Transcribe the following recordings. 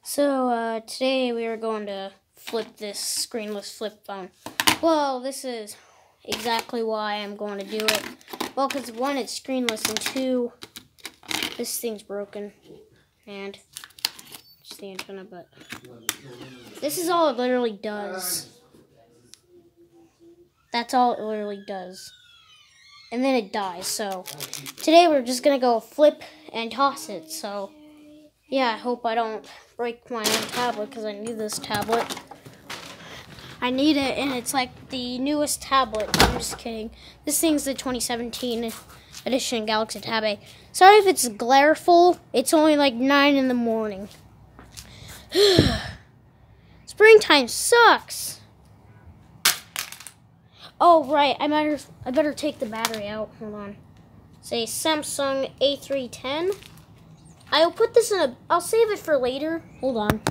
Today we are going to flip this screenless flip phone. Well, this is exactly why I'm going to do it. Well, because one, it's screenless, and two, this thing's broken. And it's the antenna, but this is all it literally does. That's all it literally does. And then it dies. So today we're just going to go flip and toss it. So yeah, I hope I don't break my own tablet because I need this tablet. I need it, and it's like the newest tablet. I'm just kidding. This thing's the 2017 edition Galaxy Tab A. Sorry if it's glareful. It's only like 9 in the morning. Springtime sucks. Oh, right. I better take the battery out. Hold on. Say Samsung A310. I'll put this in I'll save it for later. Hold on.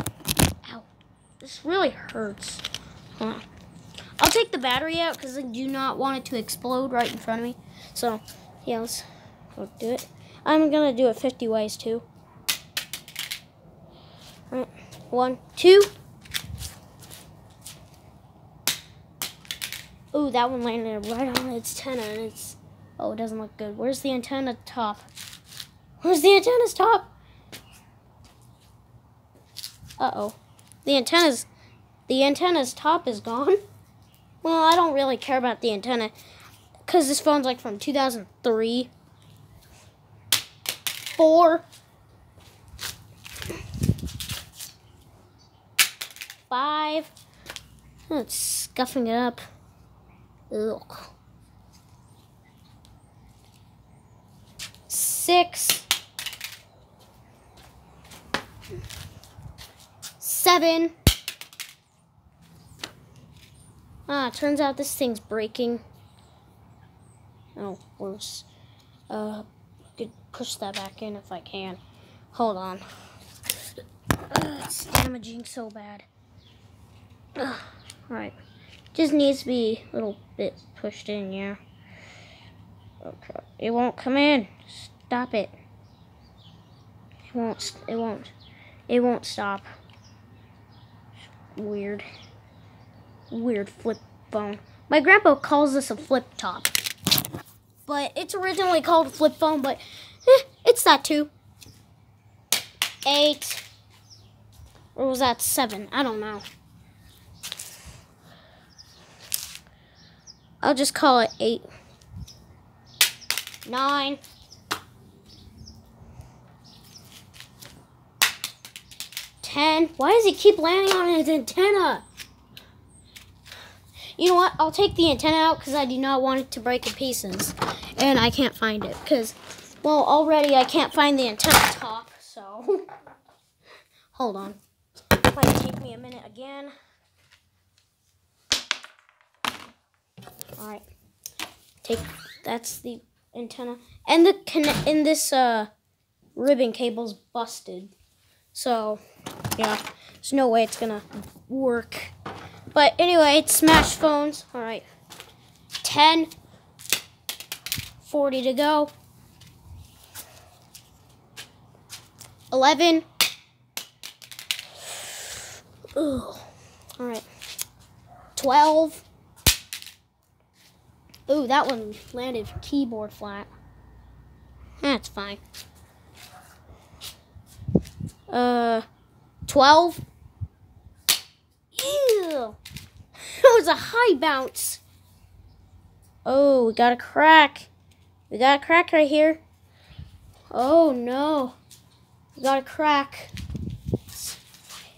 Ow. This really hurts. Hold on. I'll take the battery out because I do not want it to explode right in front of me. So, yeah, let's go do it. I'm going to do it 50 ways, too. All right. 1, 2. Ooh, that one landed right on its antenna. And it's... Oh, it doesn't look good. Where's the antenna top? Where's the antenna's top? Uh-oh. The antenna's top is gone. Well, I don't really care about the antenna because this phone's like from 2003. 4. 5. Oh, it's scuffing it up. Ugh. 6. 7. Turns out this thing's breaking. Oh, worse. Could push that back in if I can. Hold on. It's damaging so bad. Alright. Just needs to be a little bit pushed in, yeah. Okay. It won't come in. Stop it. It won't stop. Weird flip phone. My grandpa calls this a flip top. But it's originally called a flip phone, but it's that too. 8. Or was that 7? I don't know. I'll just call it 8. 9. 10. Why does it keep landing on its antenna? You know what? I'll take the antenna out because I do not want it to break in pieces. And I can't find it because, well, already I can't find the antenna top. So, hold on. It might take me a minute again. Alright. That's the antenna. And this ribbon cable's busted. So, yeah, there's no way it's gonna work. But anyway, it's Smash phones. Alright. 10. 40 to go. 11. Ugh. Alright. 12. Ooh, that one landed keyboard flat. That's fine. 12. Ew. That was a high bounce. Oh, we got a crack. We got a crack right here. Oh, no. We got a crack.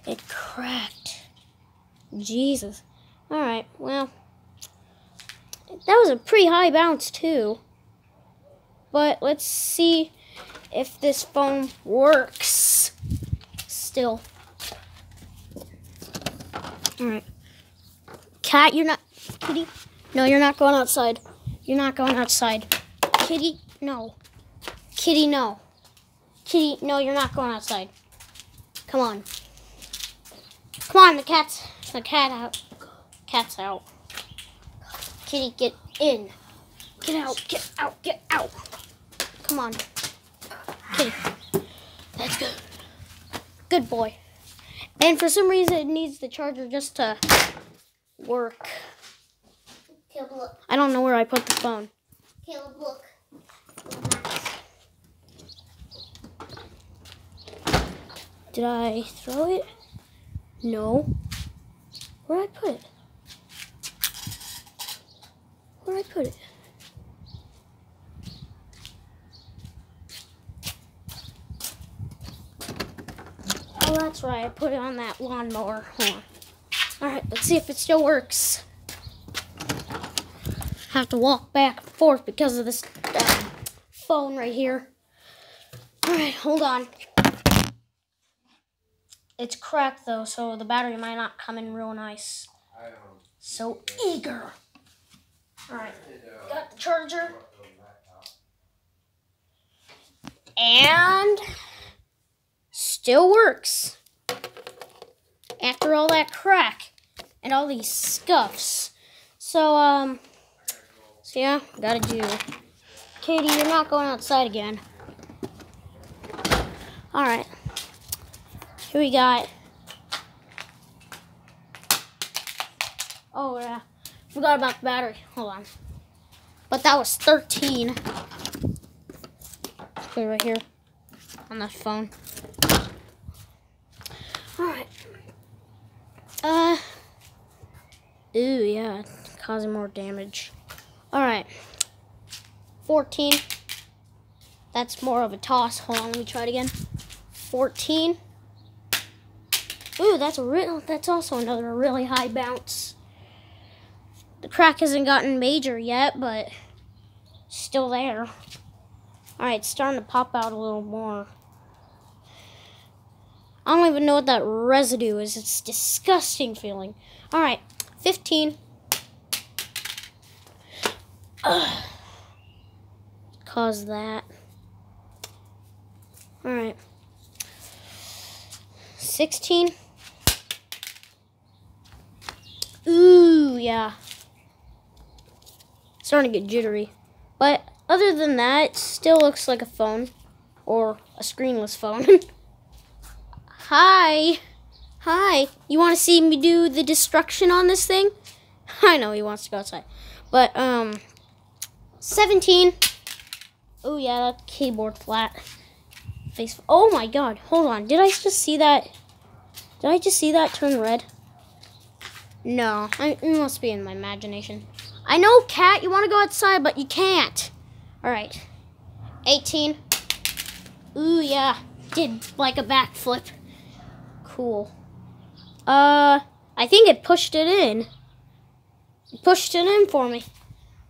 It cracked. Jesus. Alright, well. That was a pretty high bounce, too. But let's see if this phone works still. Alright. Cat, you're not... Kitty? No, you're not going outside. You're not going outside. Kitty, no. Kitty, no. Kitty, no, you're not going outside. Come on. Come on, the cat out. Cat's out. Kitty, get in. Get out, get out, get out. Come on. Kitty. That's good. Good boy. And for some reason, it needs the charger just to work. Caleb, look. I don't know where I put the phone. Caleb, look. Did I throw it? No. Where'd I put it? Where'd I put it? Oh, that's right. I put it on that lawnmower. Hold on. Alright, let's see if it still works. Have to walk back and forth because of this phone right here. Alright, hold on. It's cracked though, so the battery might not come in real nice. So eager. Alright, got the charger. And still works. After all that crack and all these scuffs. So yeah, gotta do. Katie, you're not going outside again. Alright. Here we got. Oh yeah. Forgot about the battery. Hold on. But that was 13. Put it right here on that phone. Alright. Ooh, yeah, causing more damage. Alright. 14. That's more of a toss. Hold on, let me try it again. 14. Ooh, that's also another really high bounce. The crack hasn't gotten major yet, but still there. Alright, it's starting to pop out a little more. I don't even know what that residue is. It's a disgusting feeling. Alright, 15. Cause that. Alright. 16. Ooh, yeah. Starting to get jittery. But other than that, it still looks like a phone. Or a screenless phone. Hi. Hi. You want to see me do the destruction on this thing? I know he wants to go outside. But, 17. Oh, yeah, that keyboard flat. Face. Oh, my God. Hold on. Did I just see that? Did I just see that turn red? No. It must be in my imagination. I know, Cat, you want to go outside, but you can't. All right. 18. Ooh, yeah. Did like a backflip. Cool. I think it pushed it in. It pushed it in for me.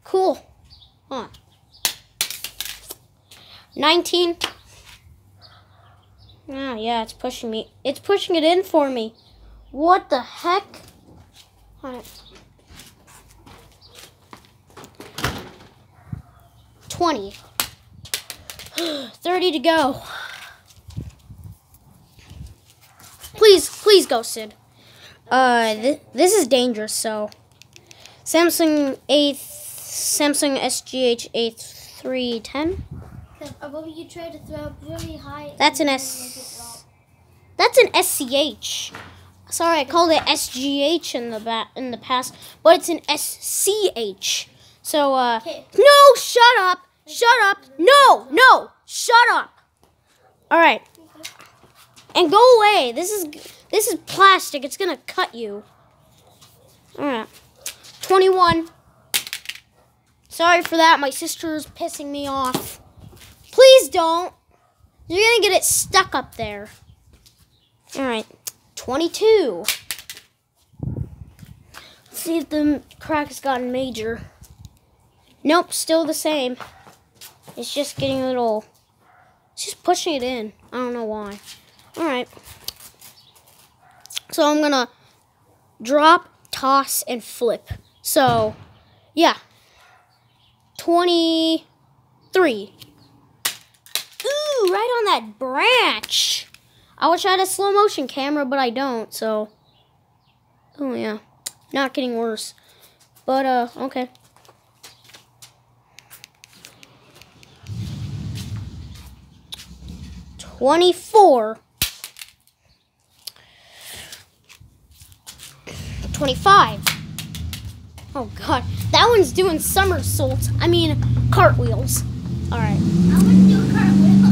Cool. Huh. 19. Oh, yeah, it's pushing me. It's pushing it in for me. What the heck? All right. 20. 30 to go. Please go, Sid. This is dangerous, so. Samsung SGH A310. Above you try to throw up really high. That's an That's an SCH. Sorry, I called it SGH in the past, but it's an SCH. So no, shut up. Shut up. No, shut up. All right. And go away. This is plastic. It's going to cut you. All right. 21. Sorry for that. My sister's pissing me off. Please don't. You're going to get it stuck up there. All right. 22. Let's see if the crack has gotten major. Nope, still the same. It's just getting a little... It's just pushing it in. I don't know why. All right. So I'm going to drop, toss, and flip. So, yeah. 23. Ooh, right on that branch. I wish I had a slow motion camera, but I don't, so. Oh, yeah. Not getting worse. But, okay. $24. 25. Oh god, that one's doing somersaults. I mean, cartwheels. All right. I want to do a cartwheel.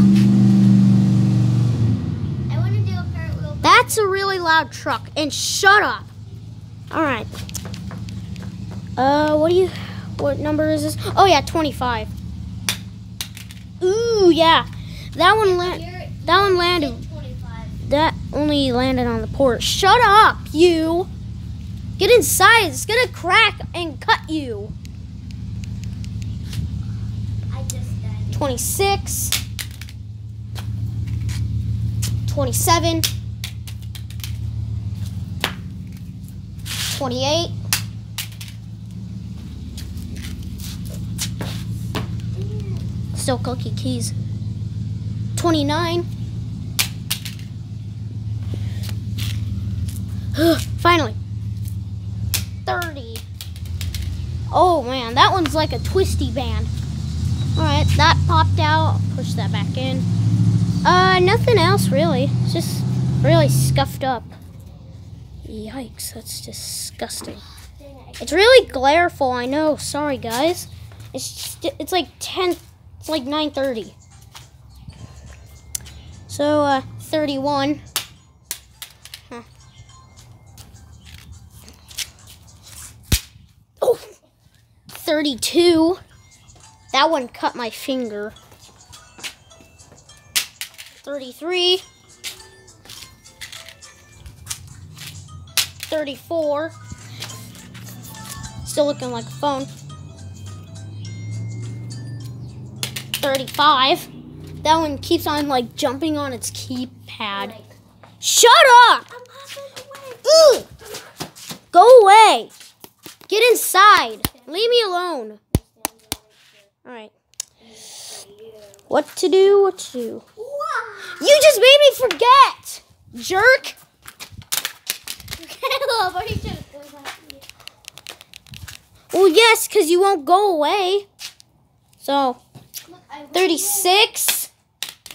I want to do a cartwheel. That's a really loud truck. And shut up. All right. What number is this? Oh yeah, 25. Ooh, yeah. That one landed. 25. That only landed on the porch. Shut up, you. Get inside. It's gonna crack and cut you. I just died. 26. 27. 28. 29. Still cookie keys. 29. Finally. 30. Oh man, that one's like a twisty band. Alright, that popped out. Push that back in. Nothing else really. It's just really scuffed up. Yikes, that's disgusting. It's really glareful, I know. Sorry guys. It's like 10, it's like 9:30. So 31. Huh. Oh, 32. That one cut my finger. 33. 34. Still looking like a phone. 35. That one keeps on like jumping on its keypad. Shut up! I'm halfway away. Ugh. Go away. Get inside. Leave me alone. Alright. What to do? What to do? You just made me forget! Jerk! Caleb, are you trying to go back? Well, yes, because you won't go away. So, Look, I 36.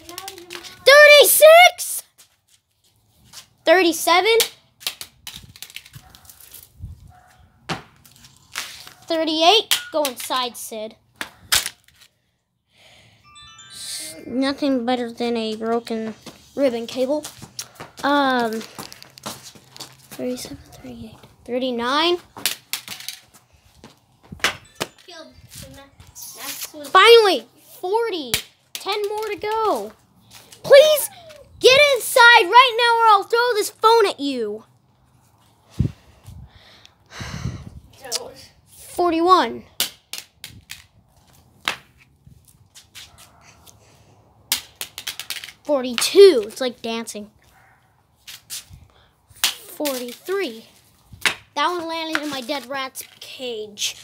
No, you're not. 36! 37. 38. Go inside, Sid. Nothing better than a broken ribbon cable. 37, 38, 39. Caleb, the next one. Finally, 40. 10 more to go. Please get inside right now or I'll throw this phone at you. 41. 42. It's like dancing. 43. That one landed in my dead rat's cage.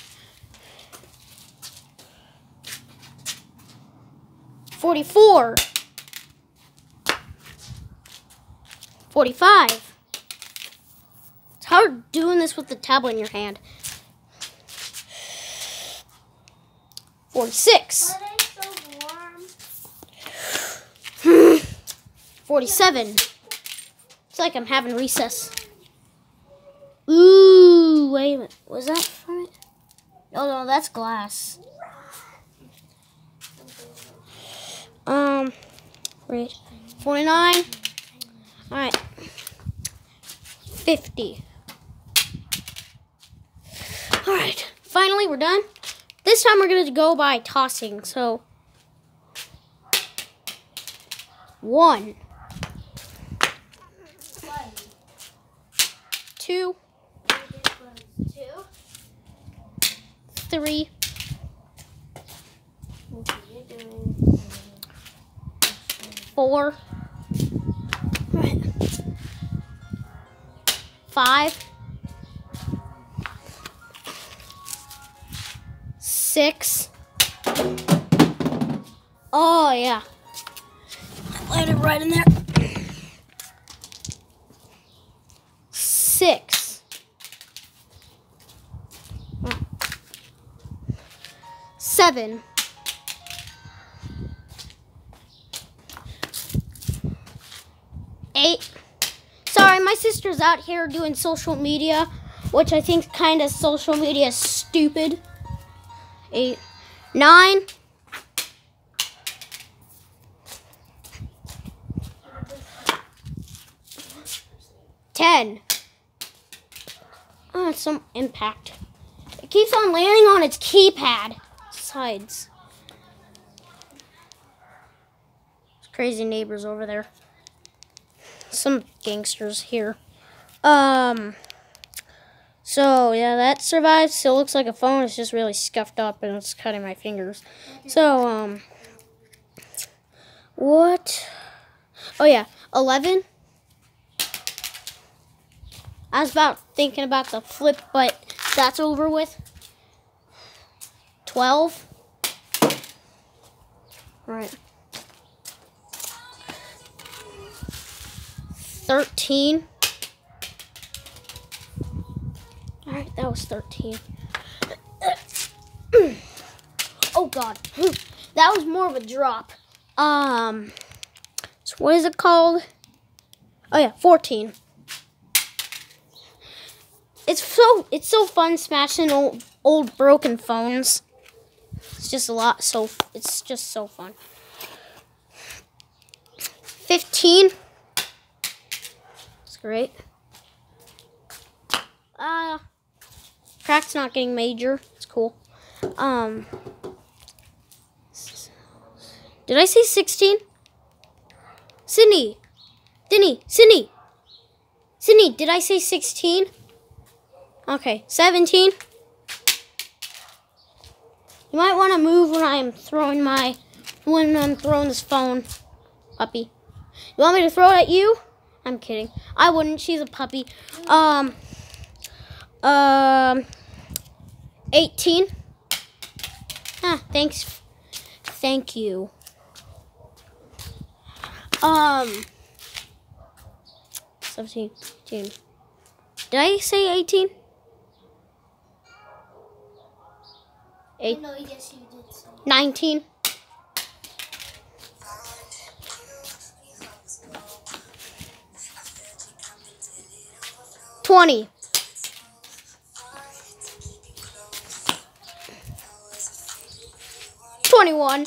44. 45. It's hard doing this with the tablet in your hand. 46. Why are they so warm? 47. It's like I'm having recess. Ooh, wait a minute. Was that from it? Oh, no, that's glass. Wait. 49. All right. 50. All right. Finally, we're done. This time we're going to go by tossing. So, 1. 2. 3. 4. 5. 6. Oh yeah. I landed right in there. 6. 7. 8. Sorry, my sister's out here doing social media. which I think kind of social media is stupid. 8, 9. 10. Oh, it's some impact. It keeps on landing on its keypad sides. Crazy neighbors over there. Some gangsters here. So yeah, that survived. Still looks like a phone. It's just really scuffed up and it's cutting my fingers. So what? Oh yeah, 11. I was thinking about the flip, but that's over with. 12. All right. 13. All right, that was 13. Oh God, that was more of a drop. So what is it called? Oh yeah, 14. It's so fun smashing old broken phones. It's just it's just so fun. 15. That's great. Crack's not getting major. It's cool. Did I say 16? Sydney, did I say 16? Okay, 17. You might want to move when I'm throwing this phone, puppy. You want me to throw it at you? I'm kidding. I wouldn't. She's a puppy. 18. Thanks. Thank you. 17. 18. Did I say 18? 8. No, yes, you did say. 19. 20. 21.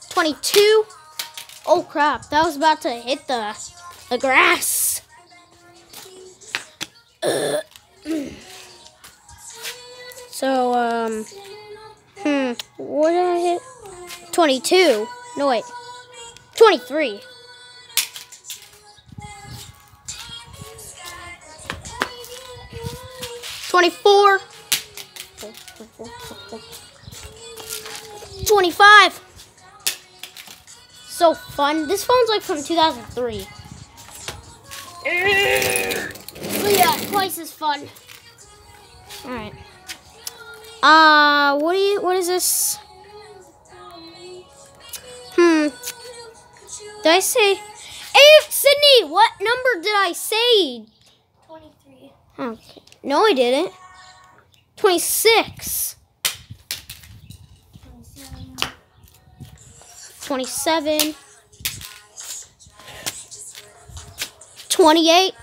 22. Oh crap, that was about to hit the grass. So, what did I hit? 22. No, wait. 23. 24. 25. So fun. This phone's like from 2003. So yeah, twice as fun. All right. What is this? Did I say? Hey, Sydney, what number did I say? 23. Okay. No, I didn't. 26. 27. 28.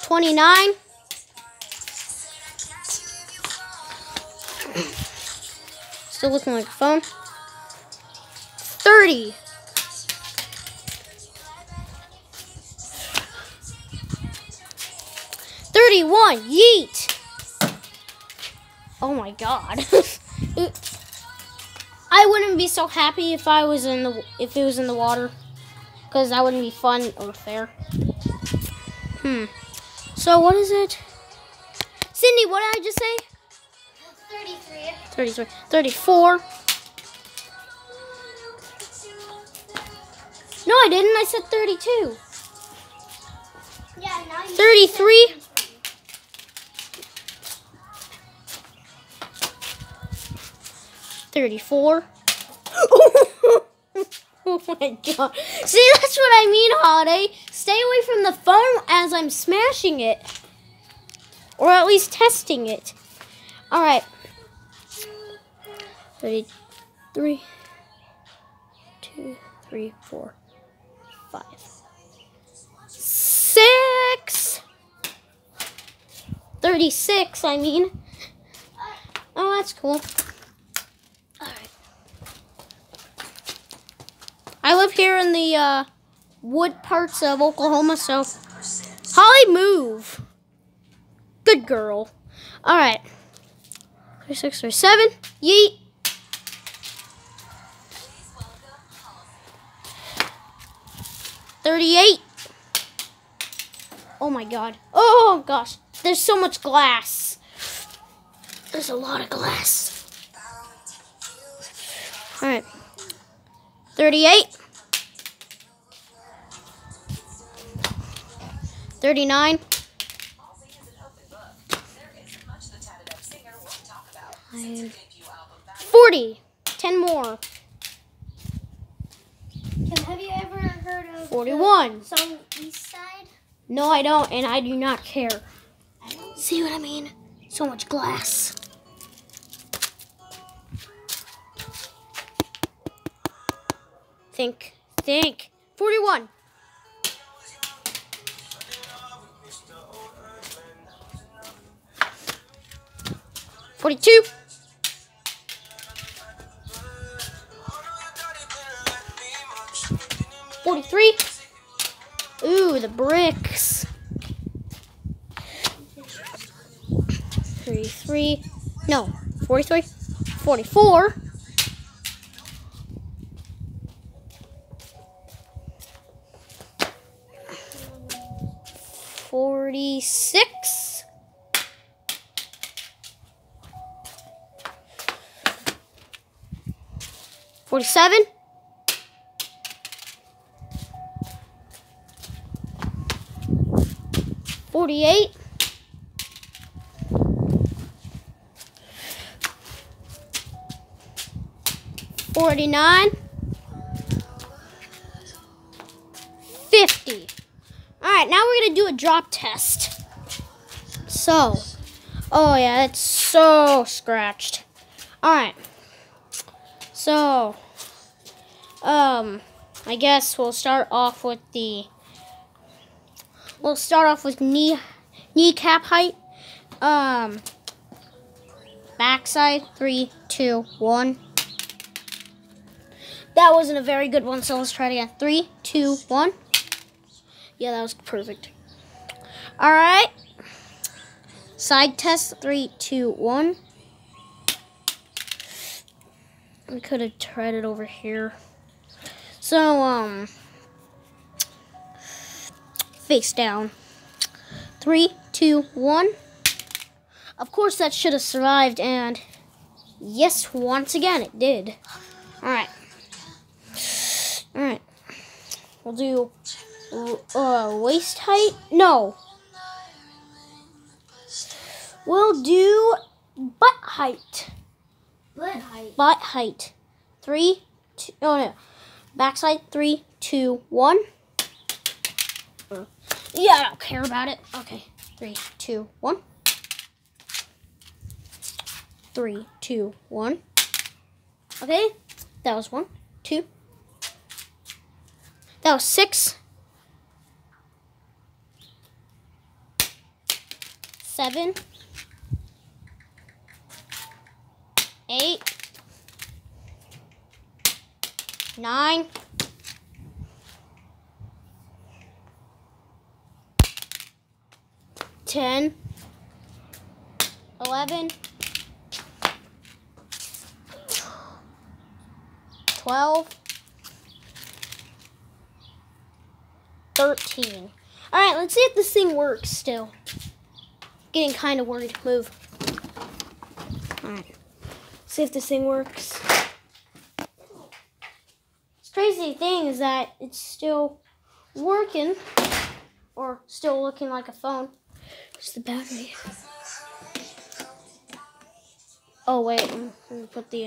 29. Still looking like a phone. 30. 31. Yeet. Oh my God. I wouldn't be so happy if it was in the water, because that wouldn't be fun or fair. So what is it? Cindy, what did I just say? 33. 33. 34. No, I didn't. I said 32. Yeah, now you 33. 34. Oh my God. See, that's what I mean, Holiday. Stay away from the phone as I'm smashing it. Or at least testing it. Alright. 33. 2, 3, 4, 5, 6. 36, I mean. Oh, that's cool. Alright. I live here in the wood parts of Oklahoma, so Holly, move. Good girl. Alright. 36 or 7. Yeet. $38. Oh my god. Oh gosh. There's so much glass. There's a lot of glass. Alright. 38. 39. 40. 10 more. Kim, have you ever heard of 41. the song East Side? No, I don't, and I do not care. See what I mean? So much glass. Think. 41. 42. 43. Ooh, the bricks. 33. No, 43. 44. 46. 47. 48. 49. 50. Alright, now we're going to do a drop test. So, oh yeah, it's so scratched. Alright. So, I guess we'll start off with kneecap height. Backside, 3, 2, 1. That wasn't a very good one, so let's try it again. 3, 2, 1. Yeah, that was perfect. Alright. Side test, 3, 2, 1. We could have tried it over here. So, face down. 3, 2, 1. Of course, that should have survived, and yes, once again, it did. Alright. Alright. We'll do waist height. No. We'll do butt height. Butt height. 3, 2, oh no. Backside, 3, 2, 1. Yeah, I don't care about it. Okay. 3, 2, 1. 3, 2, 1. Okay. That was 1, 2. That was 6. 7. 8. 9. 10. 11. 12. 13. Alright, let's see if this thing works still. Getting kind of worried. Move. Alright. See if this thing works. This crazy thing is that it's still working. Or still looking like a phone. Where's the battery? Oh, wait. I'm going to put the